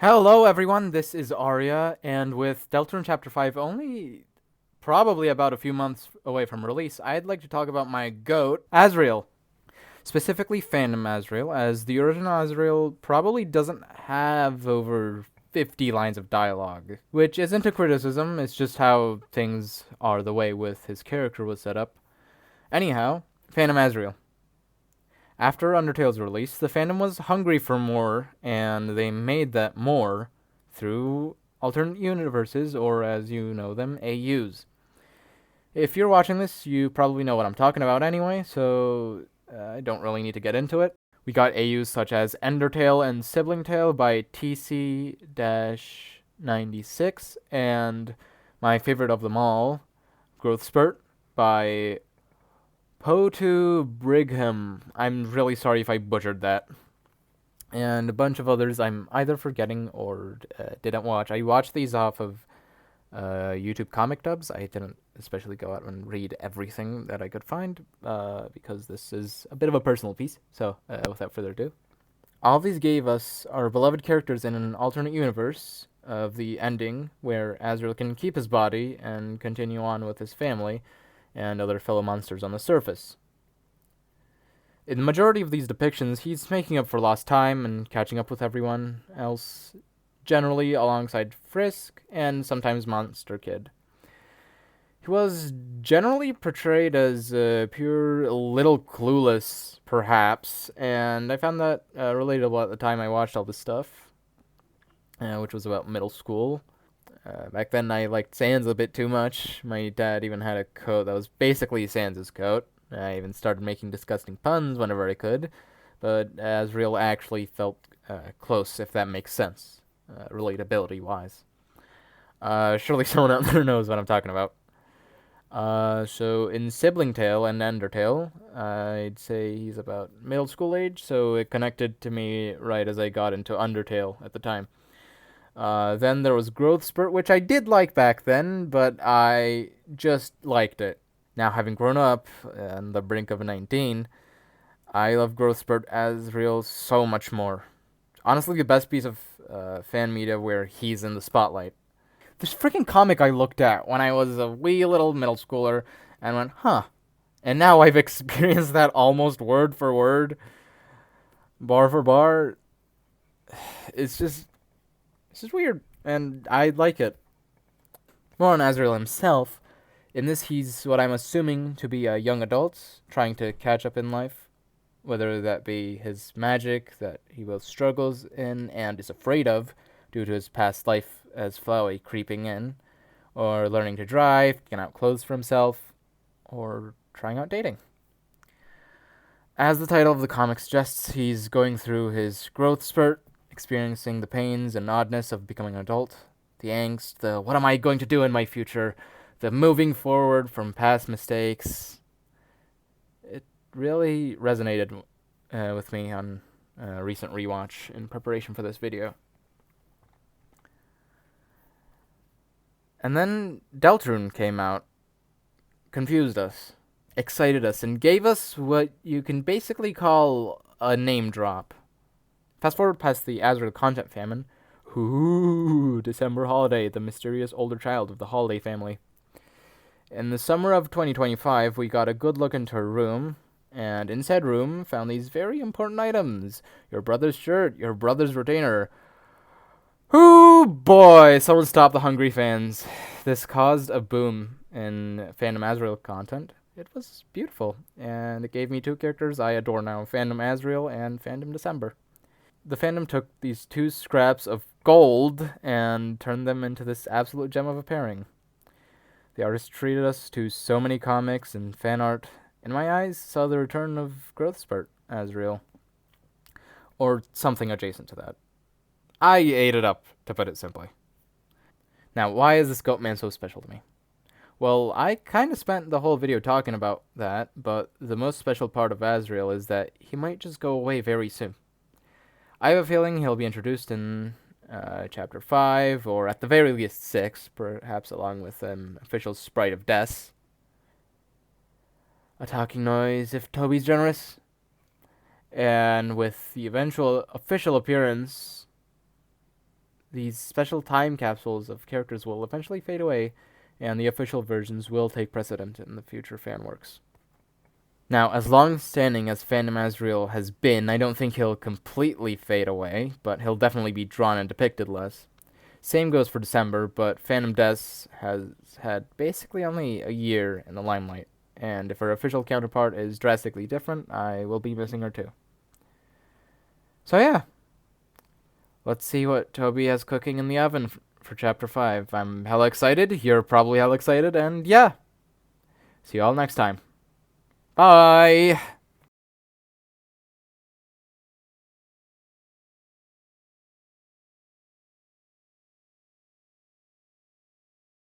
Hello, everyone. This is Arya, and with Deltarune Chapter 5 only probably about a few months away from release, I'd like to talk about my GOAT, Azrael. Specifically, Phantom Azrael, as the original Azrael probably doesn't have over 50 lines of dialogue, which isn't a criticism, it's just how things are the way with his character was set up. Anyhow, Phantom Azrael. After Undertale's release, the fandom was hungry for more, and they made that more through alternate universes, or as you know them, AUs. If you're watching this, you probably know what I'm talking about anyway, so I don't really need to get into it. We got AUs such as Endertale and Sibling Tale by TC 96, and my favorite of them all, Growth Spurt by Potu Brigham. I'm really sorry if I butchered that. And a bunch of others I'm either forgetting or didn't watch. I watched these off of YouTube comic dubs. I didn't especially go out and read everything that I could find because this is a bit of a personal piece. So, without further ado, all of these gave us our beloved characters in an alternate universe of the ending where Azrael can keep his body and continue on with his family and other fellow monsters on the surface. In the majority of these depictions, he's making up for lost time and catching up with everyone else, generally alongside Frisk and sometimes Monster Kid. He was generally portrayed as pure little clueless, perhaps, and I found that relatable at the time I watched all this stuff, which was about middle school. Back then, I liked Sans a bit too much. My dad even had a coat that was basically Sans's coat. I even started making disgusting puns whenever I could, but Azrael actually felt close, if that makes sense, relatability-wise. Surely someone out there knows what I'm talking about. So in Sibling Tale and Endertale, I'd say he's about middle school age, so it connected to me right as I got into Undertale at the time. Then there was Growth Spurt, which I did like back then, but I just liked it. Now, having grown up on the brink of 19, I love Growth Spurt Azrael so much more. Honestly, the best piece of fan media where he's in the spotlight. This freaking comic I looked at when I was a wee little middle schooler and went, huh. And now I've experienced that almost word for word, bar for bar. It's just weird, and I like it. More on Azrael himself. In this, he's what I'm assuming to be a young adult trying to catch up in life, whether that be his magic that he both struggles in and is afraid of due to his past life as Flowey creeping in, or learning to drive, getting out clothes for himself, or trying out dating. As the title of the comic suggests, he's going through his growth spurt, experiencing the pains and oddness of becoming an adult, the angst, the what am I going to do in my future, the moving forward from past mistakes. It really resonated with me on a recent rewatch in preparation for this video. And then Deltarune came out, confused us, excited us, and gave us what you can basically call a name drop. Fast forward past the Azrael content famine. Ooh, December holiday, the mysterious older child of the Holiday family. In the summer of 2025, we got a good look into her room, and in said room found these very important items. Your brother's shirt, your brother's retainer. Ooh, boy, someone stop the hungry fans. This caused a boom in Phantom Azrael content. It was beautiful, and it gave me two characters I adore now, Phantom Azrael and Phantom December. The fandom took these two scraps of gold and turned them into this absolute gem of a pairing. The artist treated us to so many comics and fan art. In my eyes, saw the return of Growth Spurt Azrael. Or something adjacent to that. I ate it up, to put it simply. Now, why is this Goatman so special to me? Well, I kind of spent the whole video talking about that, but the most special part of Azrael is that he might just go away very soon. I have a feeling he'll be introduced in Chapter 5, or at the very least 6, perhaps along with an official Sprite of Death. A talking noise, if Toby's generous. And with the eventual official appearance these special time capsules of characters will eventually fade away, and the official versions will take precedent in the future fan works. Now, as long-standing as Phantom Azrael has been, I don't think he'll completely fade away, but he'll definitely be drawn and depicted less. Same goes for December, but Phantom Des has had basically only a year in the limelight, and if her official counterpart is drastically different, I will be missing her too. So yeah, let's see what Toby has cooking in the oven for Chapter 5. I'm hella excited, you're probably hella excited, and yeah, see you all next time. Bye!